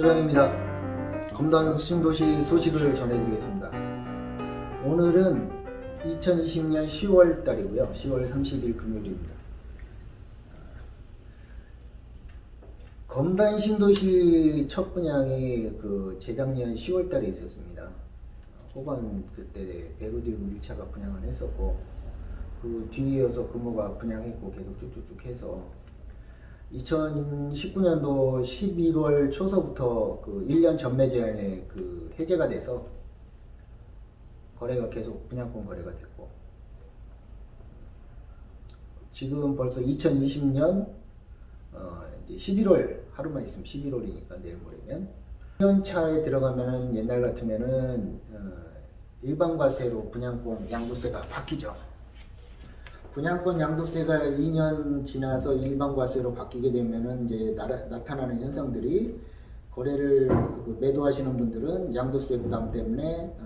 이주량입니다. 검단 신도시 소식을 전해드리겠습니다. 오늘은 2020년 10월 달이고요. 10월 30일 금요일입니다. 검단 신도시 첫 분양이 재작년 10월 달에 있었습니다. 호반 그때 베르디움 1차가 분양을 했었고, 그 뒤이어서 금호가 분양했고 계속 쭉쭉쭉 해서 2019년도 11월 초서부터 1년 전매 제한에 해제가 돼서 거래가 계속 분양권 거래가 됐고, 지금 벌써 2020년 이제 11월, 하루만 있으면 11월이니까 내일 모레면 1년 차에 들어가면은 옛날 같으면은 일반 과세로 분양권 양도세가 바뀌죠. 분양권 양도세가 2년 지나서 일반 과세로 바뀌게 되면은 이제 나타나는 현상들이, 거래를 매도하시는 분들은 양도세 부담 때문에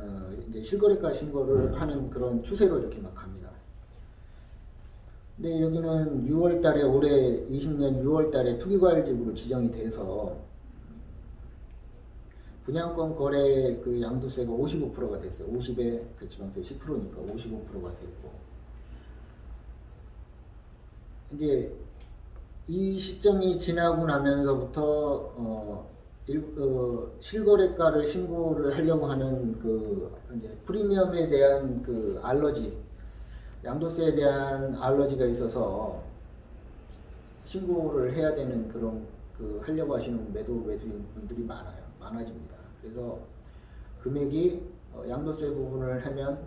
이제 실거래가 신고를 하는 그런 추세로 이렇게 막 갑니다. 근데 여기는 6월 달에, 올해 20년 6월 달에 투기과열지구로 지정이 돼서 분양권 거래 양도세가 55%가 됐어요. 50에 지방세 10%니까 55%가 됐고, 이제 이 시점이 지나고 나면서부터 실거래가를 신고를 하려고 하는 이제 프리미엄에 대한 알러지, 양도세에 대한 알러지가 있어서 신고를 해야 되는 그런 하려고 하시는 매수인 분들이 많아집니다. 그래서 금액이 양도세 부분을 하면,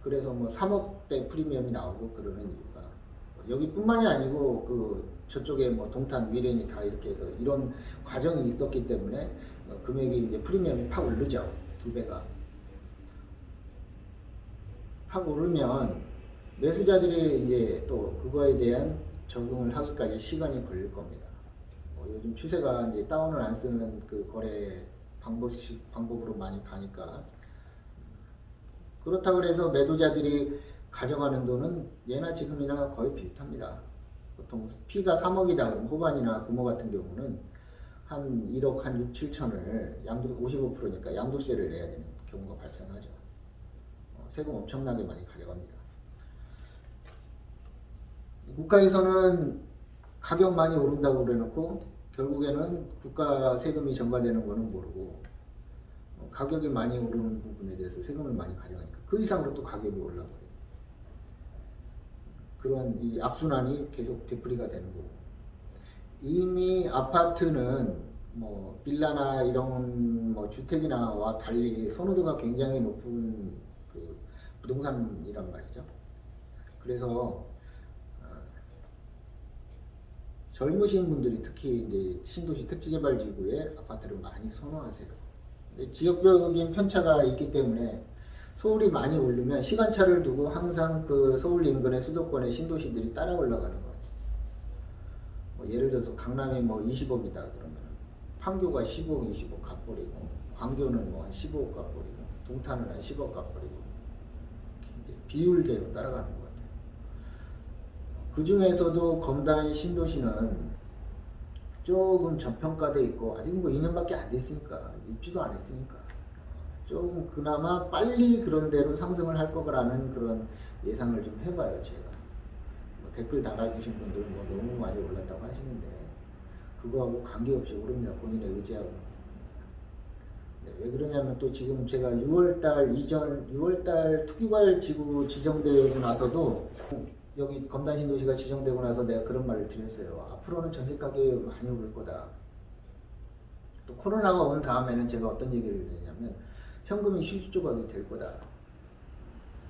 그래서 뭐 3억대 프리미엄이 나오고 그러는 이유가, 여기뿐만이 아니고 저쪽에 뭐 동탄, 미래니 다 이렇게 해서 이런 과정이 있었기 때문에 금액이 이제 프리미엄이 팍 오르죠. 2배가 팍 오르면 매수자들이 이제 또 그거에 대한 적응을 하기까지 시간이 걸릴 겁니다. 요즘 추세가 이제 다운을 안 쓰는 거래 방법으로 많이 가니까, 그렇다고 해서 매도자들이 가져가는 돈은 예나 지금이나 거의 비슷합니다. 보통 피가 3억이다 그러면 호반이나 금호 같은 경우는 한 1억 한 6, 7천을 55%니까 양도세를 내야 되는 경우가 발생하죠. 세금 엄청나게 많이 가져갑니다. 국가에서는 가격 많이 오른다고 그래놓고 결국에는 국가 세금이 전가되는 거는 모르고, 가격이 많이 오르는 부분에 대해서 세금을 많이 가져가니까 그 이상으로 또 가격이 올라버려요. 그런 이 악순환이 계속 되풀이가 되는 거고, 이미 아파트는 뭐 빌라나 이런 뭐 주택이나와 달리 선호도가 굉장히 높은 부동산이란 말이죠. 그래서 젊으신 분들이 특히 이제 신도시 택지개발지구에 아파트를 많이 선호하세요. 지역적인 편차가 있기 때문에 서울이 많이 오르면 시간차를 두고 항상 서울 인근의 수도권의 신도시들이 따라 올라가는 것 같아요. 예를 들어서 강남이 뭐 20억이다 그러면 판교가 15억, 20억 값버리고, 광교는 뭐 한 15억 값버리고, 동탄은 한 10억 값버리고, 비율대로 따라가는 것 같아요. 그 중에서도 검단 신도시는 조금 저평가돼 있고, 아직 뭐 2년밖에 안 됐으니까, 입주도 안 했으니까 조금 그나마 빨리 그런 대로 상승을 할 거라는 그런 예상을 좀 해봐요. 제가 뭐 댓글 달아주신 분들 뭐 너무 많이 올랐다고 하시는데 그거하고 관계없이 오릅니다. 본인의 의지하고. 네, 왜 그러냐면 또 지금 제가 6월달 투기과열지구 지정되고 나서도, 여기 검단 신도시가 지정되고 나서 내가 그런 말을 드렸어요. 앞으로는 전세 가격이 많이 오를 거다. 또 코로나가 온 다음에는 제가 어떤 얘기를 했냐면 현금이 실조각이 될 거다.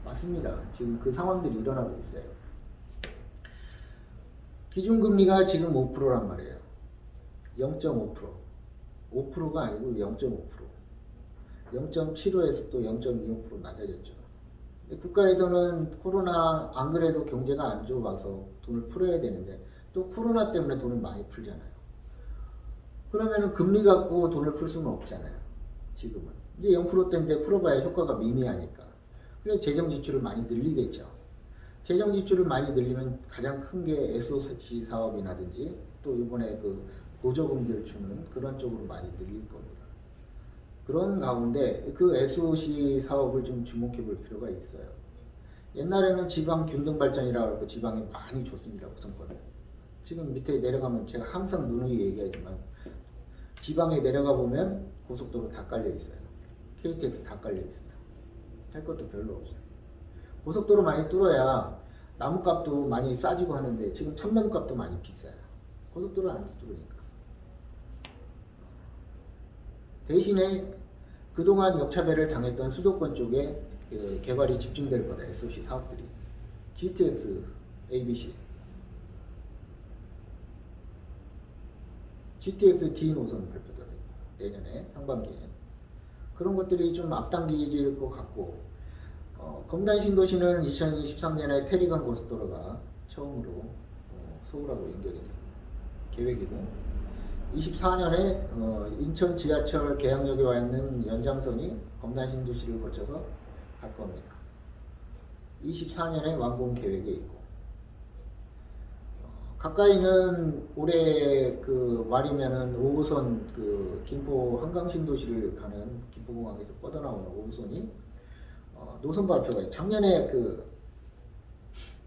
맞습니다. 지금 그 상황들이 일어나고 있어요. 기준금리가 지금 5%란 말이에요. 0.5%. 5%가 아니고 0.5%. 0.75에서 또 0.25% 낮아졌죠. 국가에서는 코로나 안 그래도 경제가 안 좋아서 돈을 풀어야 되는데 또 코로나 때문에 돈을 많이 풀잖아요. 그러면은 금리 갖고 돈을 풀 수는 없잖아요. 지금은 이제 0%대인데 풀어봐야 효과가 미미하니까. 그래서 재정 지출을 많이 늘리겠죠. 재정 지출을 많이 늘리면 가장 큰 게 SOC 사업이라든지, 또 이번에 보조금들 주는 그런 쪽으로 많이 늘릴 겁니다. 그런 가운데 그 SOC 사업을 좀 주목해 볼 필요가 있어요. 옛날에는 지방 균등 발전이라고 하고 지방에 많이 줬습니다. 우선권을. 지금 밑에 내려가면 제가 항상 누누이 얘기하지만 지방에 내려가 보면 고속도로 다 깔려 있어요. KTX 다 깔려 있어요. 할 것도 별로 없어요. 고속도로 많이 뚫어야 나무값도 많이 싸지고 하는데 지금 참나무값도 많이 비싸요. 고속도로 안 뚫으니까. 대신에 그동안 역차별을 당했던 수도권 쪽에 개발이 집중될 거다. SOC 사업들이. GTX, ABC. GTX D 노선 발표도 되고 내년에 상반기에 그런 것들이 좀 앞당길 것 같고 검단 신도시는 2023년에 테리간 고속도로가 처음으로 서울하고 연결이 계획이고 24년에 인천 지하철 계양역에 와 있는 연장선이 검단 신도시를 거쳐서 갈 겁니다. 24년에 완공 계획에 있고 가까이는 올해 그 말이면은 5호선 그 김포 한강신도시를 가는 김포공항에서 뻗어나오는 5호선이 노선 발표가 작년에 그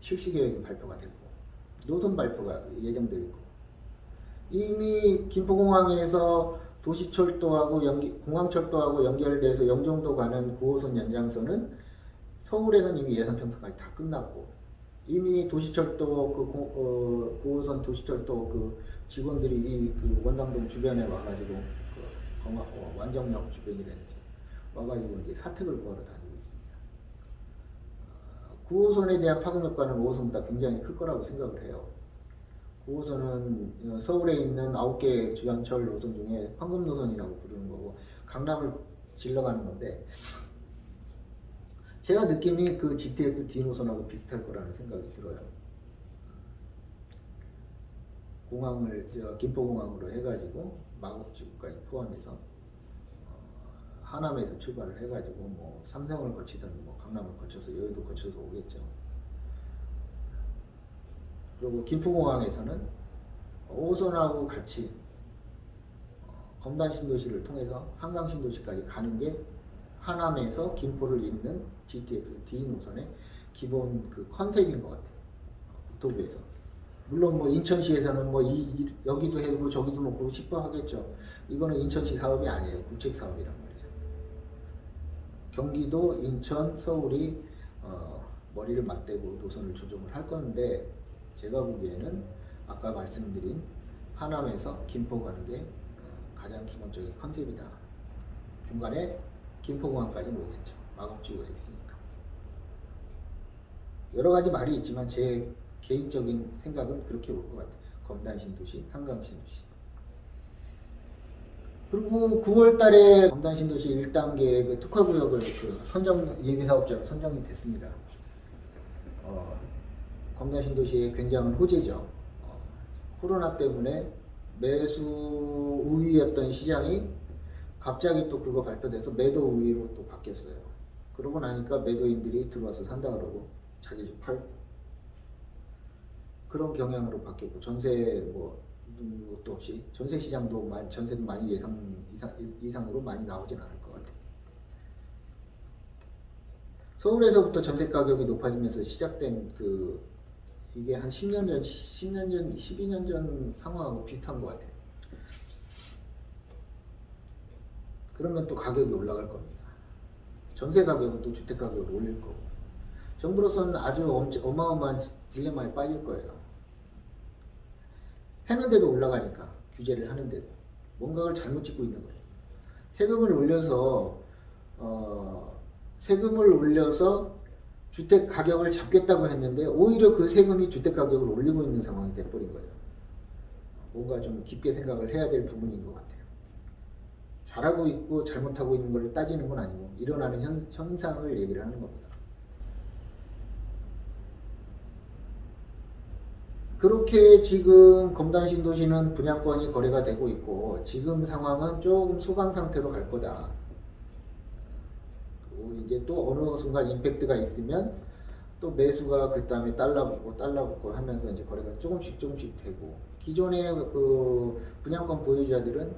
실시 계획이 발표가 됐고 노선 발표가 예정되어 있고 이미 김포공항에서 도시철도하고 공항철도하고 연결돼서 영종도 가는 9호선 연장선은 서울에서는 이미 예산 편성까지 다 끝났고 이미 도시철도 그 9호선 도시철도 그 직원들이 그 원당동 주변에 와가지고 그 완정역 주변이라든지 와가지고 이제 사택을 구하러 다니고 있습니다. 9호선에 대한 파급 효과는 5호선보다 굉장히 클 거라고 생각을 해요. 9호선은 서울에 있는 9개 지하철 노선 중에 황금 노선이라고 부르는 거고 강남을 질러가는 건데 제가 느낌이 그 GTX D 노선하고 비슷할 거라는 생각이 들어요. 공항을 김포공항으로 해가지고 마곡지구까지 포함해서 하남에서 출발을 해가지고 뭐 삼성을 거치든 뭐 강남을 거쳐서 여의도 거쳐서 오겠죠. 그리고 김포공항에서는 5호선하고 같이 검단신도시를 통해서 한강신도시까지 가는 게 하남에서 김포를 잇는 GTX D 노선의 기본 그 컨셉인 것 같아요. 국토부에서. 물론 뭐 인천시에서는 뭐 여기도 해보고 저기도 놓고 싶어 하겠죠. 이거는 인천시 사업이 아니에요. 국책 사업이란 말이죠. 경기도, 인천, 서울이 머리를 맞대고 노선을 조정을 할 건데 제가 보기에는 아까 말씀드린 하남에서 김포 가는 게 가장 기본적인 컨셉이다. 중간에 김포공항까지 오겠죠. 마곡지구가 있으니까. 여러 가지 말이 있지만 제 개인적인 생각은 그렇게 올 것 같아요. 검단신도시, 한강신도시. 그리고 9월 달에 검단신도시 1단계 그 특화구역을 그 선정, 예비사업자로 선정이 됐습니다. 검단신도시의 굉장한 호재죠. 코로나 때문에 매수 우위였던 시장이 갑자기 또 그거 발표돼서 매도 우위로 또 바뀌었어요. 그러고 나니까 매도인들이 들어와서 산다 그러고 자기 집 팔고 그런 경향으로 바뀌었고 전세 뭐 것도 없이 전세 시장도 전세도 많이 이상으로 많이 나오진 않을 것 같아요. 서울에서부터 전세 가격이 높아지면서 시작된 그 이게 한 10년 전, 12년 전 상황하고 비슷한 것 같아요. 그러면 또 가격이 올라갈 겁니다. 전세 가격은 또 주택 가격을 올릴 거고. 정부로서는 아주 어마어마한 딜레마에 빠질 거예요. 해는데도 올라가니까, 규제를 하는데도. 뭔가를 잘못 짓고 있는 거예요. 세금을 올려서 주택 가격을 잡겠다고 했는데 오히려 그 세금이 주택 가격을 올리고 있는 상황이 돼버린 거예요. 뭔가 좀 깊게 생각을 해야 될 부분인 것 같아요. 잘하고 있고 잘못하고 있는 걸 따지는 건 아니고 일어나는 현상을 얘기를 하는 겁니다. 그렇게 지금 검단신도시는 분양권이 거래가 되고 있고 지금 상황은 조금 소강 상태로 갈 거다. 그리고 이제 또 어느 순간 임팩트가 있으면 또 매수가 그 다음에 달라붙고 하면서 이제 거래가 조금씩 되고, 기존의 그 분양권 보유자들은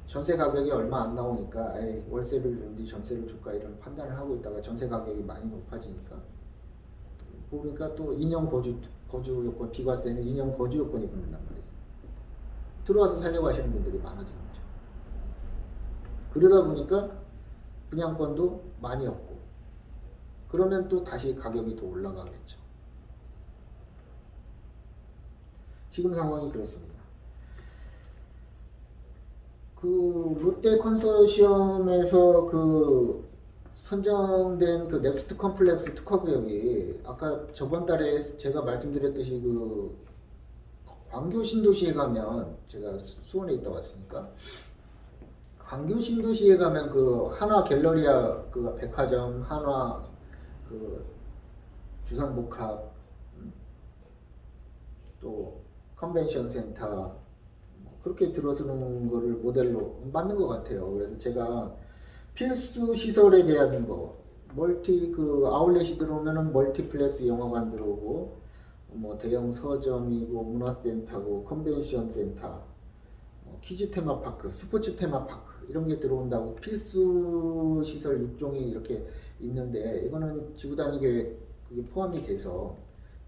전세 가격이 얼마 안 나오니까 에이, 월세를 낸지 전세를 줄까 이런 판단을 하고 있다가 전세 가격이 많이 높아지니까 보니까 또 2년 거주 요건, 비과세는 2년 거주 요건이 붙는단 말이에요. 들어와서 살려고 하시는 분들이 많아지는 거죠. 그러다 보니까 분양권도 많이 없고, 그러면 또 다시 가격이 더 올라가겠죠. 지금 상황이 그렇습니다. 그 롯데 컨소시엄에서 그 선정된 그 넥스트 컴플렉스 특화 구역이 아까 저번 달에 제가 말씀드렸듯이 그 광교 신도시에 가면, 제가 수원에 있다 왔으니까 광교 신도시에 가면 그 한화 갤러리아 그 백화점, 한화 그 주상복합, 또 컨벤션 센터, 그렇게 들어서는 거를 모델로 맞는 것 같아요. 그래서 제가 필수 시설에 대한 거, 그 아울렛이 들어오면은 멀티플렉스 영화관 들어오고, 뭐 대형 서점이고 문화센터고 컨벤션 센터, 키즈 테마파크, 스포츠 테마파크 이런 게 들어온다고 필수 시설 6종이 이렇게 있는데, 이거는 지구단위 그게 포함이 돼서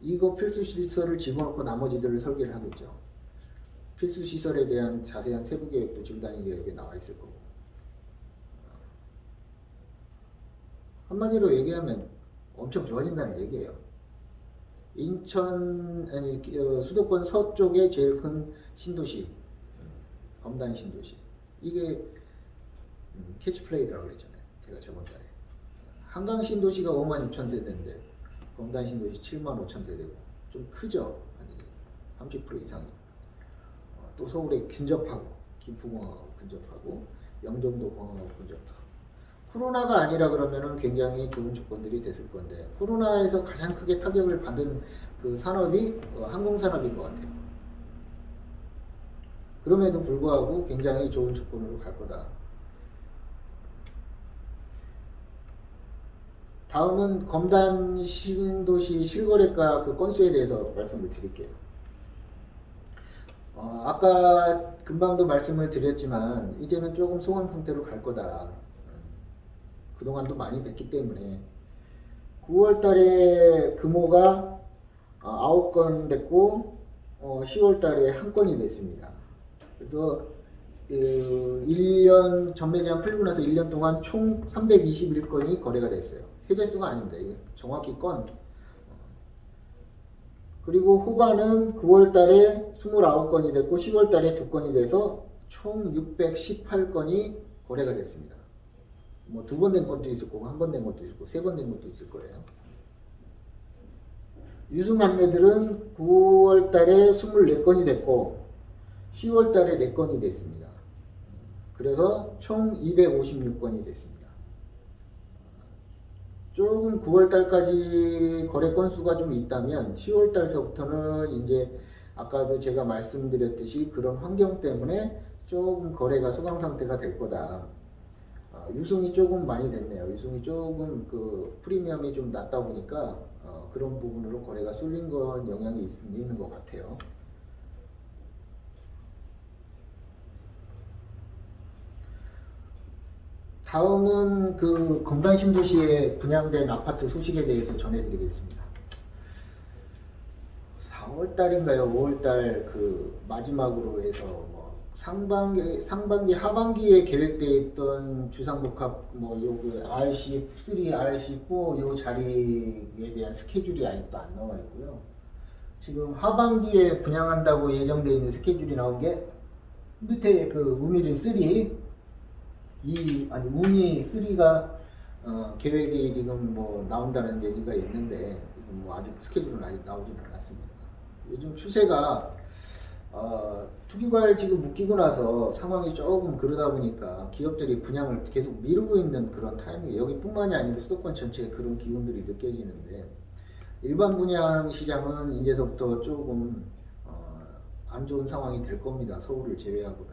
이거 필수 시설을 집어넣고 나머지들을 설계를 하겠죠. 필수 시설에 대한 자세한 세부 계획도 지구단위 계획에 나와 있을 거고. 한마디로 얘기하면 엄청 좋아진다는 얘기예요. 인천, 수도권 서쪽에 제일 큰 신도시, 검단 신도시. 이게 캐치플레이라고 그랬잖아요. 제가 저번 달에. 한강 신도시가 5만 6천 세대인데 검단 신도시 7만 5천 세대고 좀 크죠. 아니 30% 이상이. 또 서울에 근접하고, 김포공항하고 근접하고, 영종도 공항하고 근접하고. 코로나가 아니라 그러면은 굉장히 좋은 조건들이 됐을 건데, 코로나에서 가장 크게 타격을 받은 그 산업이 항공산업인 것 같아요. 그럼에도 불구하고 굉장히 좋은 조건으로 갈 거다. 다음은 검단 신도시 실거래가 그 건수에 대해서 말씀을 드릴게요. 아까 금방도 말씀을 드렸지만 이제는 조금 소강 상태로 갈 거다. 그동안도 많이 됐기 때문에 9월 달에 금호가 9건 됐고 10월 달에 1건이 됐습니다. 그래서 1년 전매제한 풀리고 나서 1년 동안 총 321건이 거래가 됐어요. 세대수가 아닙니다. 이게 정확히 건. 그리고 후반은 9월 달에 29건이 됐고 10월 달에 2건이 돼서 총 618건이 거래가 됐습니다. 뭐 2번 된 것도 있을 거고 1번 된 것도 있을 거고 3번 된 것도 있을 거예요. 유승 안내들은 9월 달에 24건이 됐고 10월 달에 4건이 됐습니다. 그래서 총 256건이 됐습니다. 조금 9월 달까지 거래 건수가 좀 있다면 10월 달서부터는 이제 아까도 제가 말씀드렸듯이 그런 환경 때문에 조금 거래가 소강 상태가 될 거다. 유승이 조금 많이 됐네요. 유승이 조금 그 프리미엄이 좀 낮다 보니까 그런 부분으로 거래가 쏠린 건 영향이 있는 것 같아요. 다음은 그 검단 신도시에 분양된 아파트 소식에 대해서 전해드리겠습니다. 4월달인가요? 5월달 그 마지막으로 해서 뭐 상반기 하반기에 계획되어 있던 주상복합 요 RC3, RC4 요 자리에 대한 스케줄이 아직도 안 나와 있고요. 지금 하반기에 분양한다고 예정되어 있는 스케줄이 나온 게 밑에 그 우미린 3, 우미 3가 계획이 지금 뭐 나온다는 얘기가 있는데 뭐 아직 스케줄은 아직 나오지는 않았습니다. 요즘 추세가 투기과열 지금 묶이고 나서 상황이 조금 그러다 보니까 기업들이 분양을 계속 미루고 있는 그런 타이밍이 여기뿐만이 아니고 수도권 전체에 그런 기운들이 느껴지는데, 일반 분양 시장은 이제서부터 조금 안 좋은 상황이 될 겁니다. 서울을 제외하고는.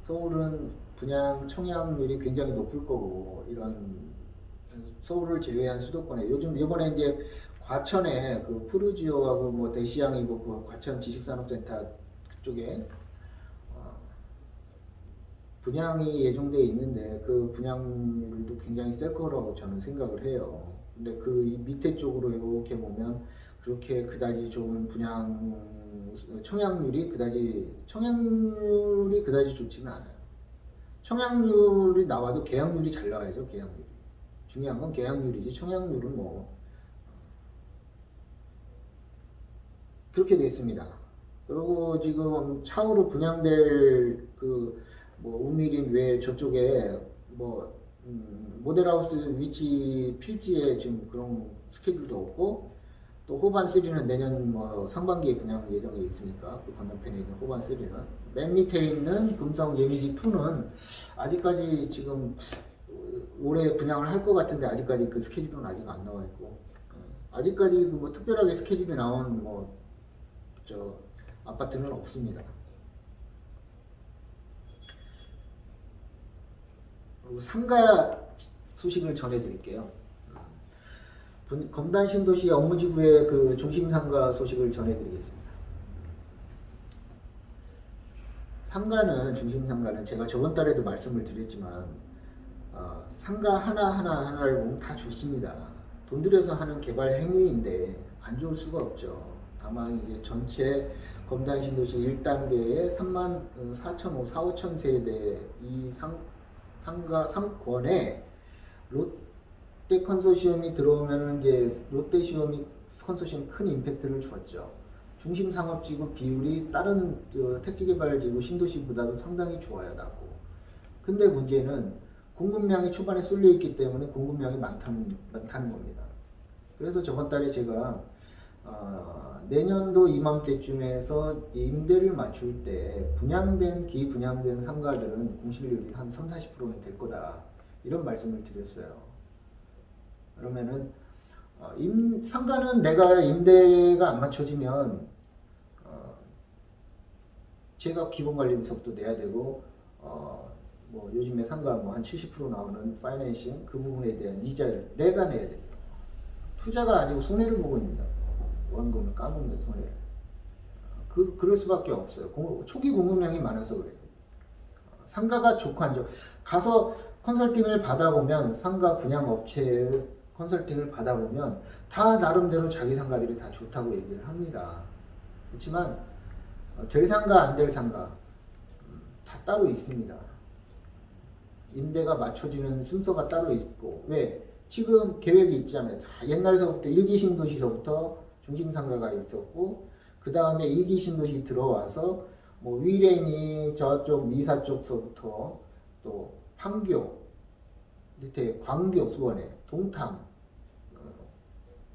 서울은 분양 청약률이 굉장히 높을 거고 이런 서울을 제외한 수도권에 요즘 이번에 이제 과천에 그 푸르지오하고 뭐 대시양이고 그 과천 지식산업센터 그쪽에 어, 분양이 예정돼 있는데 그 분양률도 굉장히 셀 거라고 저는 생각을 해요. 근데 그 밑에 쪽으로 이렇게 보면 그렇게 그다지 좋은 분양 청약률이 그다지 좋지는 않아요. 청약률이 나와도 계약률이 잘 나와야죠. 계약률이 중요한 건 계약률이지 청약률은 뭐 그렇게 됐습니다. 그리고 지금 차후로 분양될 그 뭐 우미린 외 저쪽에 뭐 모델하우스 위치 필지에 지금 그런 스케줄도 없고 또 호반 3는 내년 뭐 상반기에 분양 예정에 있으니까 그 건너편에 있는 호반 3는 맨 밑에 있는 금성 예미지 2는 아직까지 지금 올해 분양을 할 것 같은데 아직까지 그 스케줄은 아직 안 나와 있고 아직까지 그 뭐 특별하게 스케줄이 나온 뭐 저 아파트는 없습니다. 그리고 상가 소식을 전해드릴게요. 검단 신도시 업무지구의 그 중심 상가 소식을 전해드리겠습니다. 중심 상가는 제가 저번 달에도 말씀을 드렸지만 상가 하나를 보면 다 좋습니다. 돈 들여서 하는 개발 행위인데 안 좋을 수가 없죠. 다만 이제 전체 검단 신도시 1단계에 34,500 세대 이 상가 3권에 롯데 컨소시엄이 들어오면은 이제 롯데 시엄이 컨소시엄 큰 임팩트를 줬죠. 중심 상업지구 비율이 다른 택지개발지구 신도시보다도 상당히 좋아요, 낮고. 근데 문제는 공급량이 초반에 쏠려 있기 때문에 공급량이 많다는 겁니다. 그래서 저번 달에 제가 내년도 이맘때쯤에서 임대를 맞출 때 기분양된 상가들은 공실률이 한 30-40%는 될 거다. 이런 말씀을 드렸어요. 그러면은 상가는 내가 임대가 안 맞춰지면 제가 기본관리비서부터 내야 되고 뭐 요즘에 상가 뭐 한 70% 나오는 파이낸싱 그 부분에 대한 이자를 내가 내야 돼요. 투자가 아니고 손해를 보고 있습니다. 원금을 까먹는 손해를. 그럴 수밖에 없어요. 초기 공급량이 많아서 그래요. 상가가 좋고 안 좋고 가서 컨설팅을 받아보면 상가 분양 업체의 컨설팅을 받아보면 다 나름대로 자기 상가들이 다 좋다고 얘기를 합니다. 그렇지만 될 상가 안 될 상가 다 따로 있습니다. 임대가 맞춰지는 순서가 따로 있고 왜? 지금 계획이 있잖아요. 다 옛날서부터 1기 신도시서부터 중심상가가 있었고 그 다음에 2기 신도시 들어와서 뭐 위례니 저쪽 미사 쪽서부터 또 판교 밑에 광교 수원에 동탄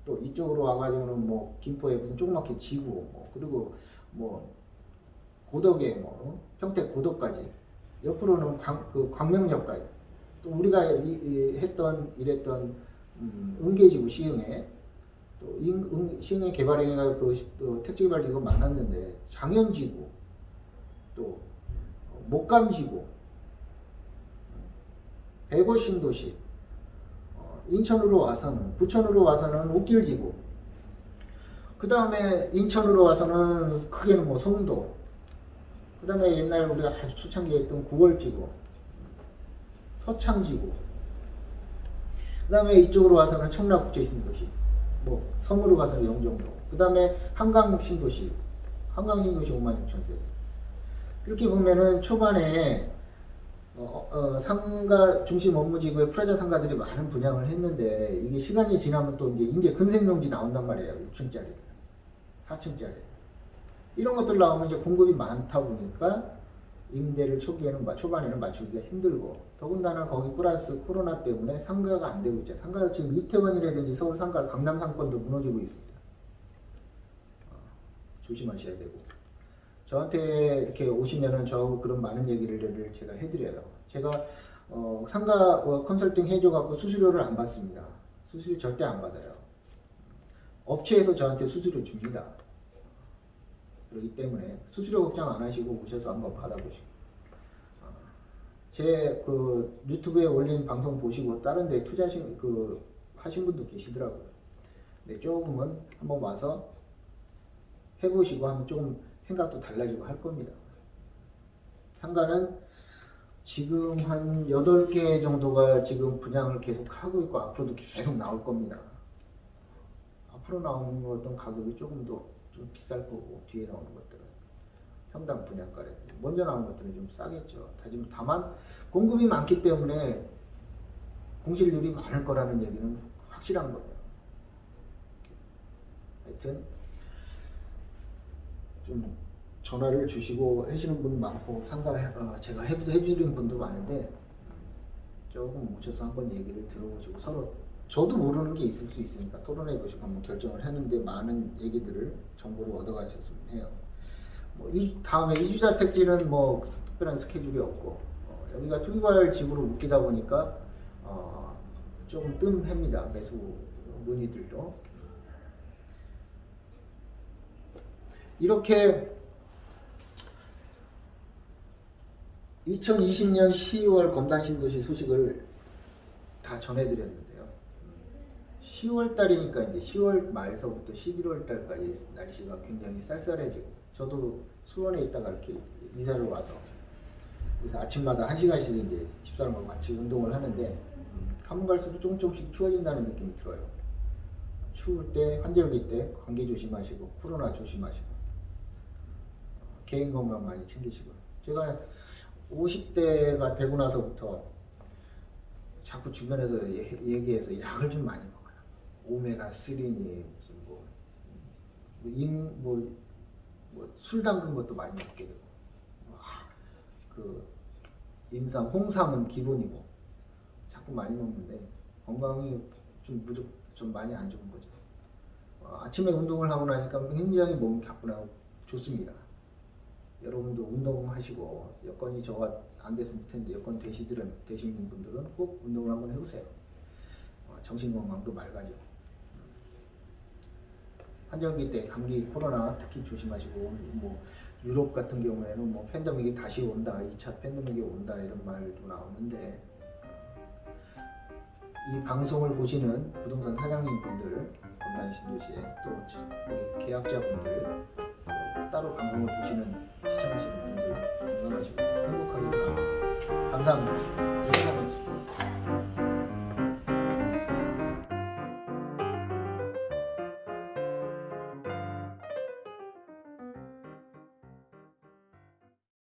또 이쪽으로 와가지고는 뭐 김포에 무슨 조그맣게 지구 뭐 그리고 뭐 고덕에 뭐 평택 고덕까지 옆으로는 광명역까지 또 우리가 일했던 은계지구 시흥에 또 시흥의 개발행위가 택지개발지구가 많았는데 장현지구 또 목감지구 백오신도시 인천으로 와서는 부천으로 와서는 옥길지구 그 다음에 인천으로 와서는 크게는 뭐 송도 그 다음에 옛날 우리가 아주 초창기에 했던 9월지구 서창지구 그 다음에 이쪽으로 와서는 청라국제신도시 뭐 섬으로 가서는 영종도 그 다음에 한강신도시 56,000세대 이렇게 보면은 초반에 상가 중심 업무지구에 프라자 상가들이 많은 분양을 했는데 이게 시간이 지나면 또 이제 근생용지 나온단 말이에요. 6층짜리 4층짜리 이런 것들 나오면 이제 공급이 많다 보니까 임대를 초반에는 맞추기가 힘들고 더군다나 거기 플러스 코로나 때문에 상가가 안 되고 있잖아요. 상가가 지금 이태원이라든지 서울 상가 강남 상권도 무너지고 있습니다. 조심하셔야 되고 저한테 이렇게 오시면은 저하고 그런 많은 얘기를 제가 해드려요. 제가 상가 컨설팅 해줘갖고 수수료를 안 받습니다. 수수료 절대 안 받아요. 업체에서 저한테 수수료 줍니다. 그렇기 때문에 수수료 걱정 안 하시고 오셔서 한번 받아보시고 제 그 유튜브에 올린 방송 보시고 다른 데 투자하신 하신 분도 계시더라고요. 근데 조금은 한번 와서 해보시고 하면 조금 생각도 달라지고 할 겁니다. 상가는 지금 한 8개 정도가 지금 분양을 계속 하고 있고 앞으로도 계속 나올 겁니다. 앞으로 나오는 어떤 가격이 조금 더 좀 비쌀 거고 뒤에 나오는 것들은 평당 분양가라든지 먼저 나오는 것들은 좀 싸겠죠. 다만 공급이 많기 때문에 공실률이 많을 거라는 얘기는 확실한 거예요. 하여튼 좀 전화를 주시고 하시는 분 많고 제가 해주는 분도 많은데 조금 모셔서 한번 얘기를 들어보시고 서로 저도 모르는 게 있을 수 있으니까 토론해 보시고 한번 결정을 하는데 많은 얘기들을 정보를 얻어가셨으면 해요. 다음에 이주자 택지는 특별한 스케줄이 없고 여기가 투기발 집으로 묶이다 보니까 조금 뜸합니다. 매수 문의들도 이렇게 2020년 12월 검단 신도시 소식을 다 전해드렸는데요. 10월 달이니까 이제 10월 말서부터 11월 달까지 날씨가 굉장히 쌀쌀해지고 저도 수원에 있다가 이렇게 이사를 와서 그래서 아침마다 1시간씩 이제 집사람과 같이 운동을 하는데 가면 갈수록 조금씩 추워진다는 느낌이 들어요. 추울 때, 환절기 때 감기 조심하시고 코로나 조심하시고 개인 건강 많이 챙기시고요. 제가 50대가 되고 나서부터 자꾸 주변에서 얘기해서 약을 좀 많이 먹어요. 오메가3니 술 담근 것도 많이 먹게 되고 인삼, 홍삼은 기본이고 자꾸 많이 먹는데 건강이 좀 많이 안 좋은 거죠. 아침에 운동을 하고 나니까 굉장히 몸이 가뿐하고 좋습니다. 여러분도 운동하시고 여건이 저가 안 돼서 못했는데 여건 되신 분들은 꼭 운동을 한번 해보세요. 정신 건강도 맑아지고 환절기 때 감기, 코로나 특히 조심하시고 유럽 같은 경우에는 팬데믹이 다시 온다, 2차 팬데믹이 온다 이런 말도 나오는데 이 방송을 보시는 부동산 사장님 분들, 검단 신도시에 또 우리 계약자분들 따로 방송을 보시는 시청하시는 분들 건강하시고 행복하길 바랍니다. 감사합니다.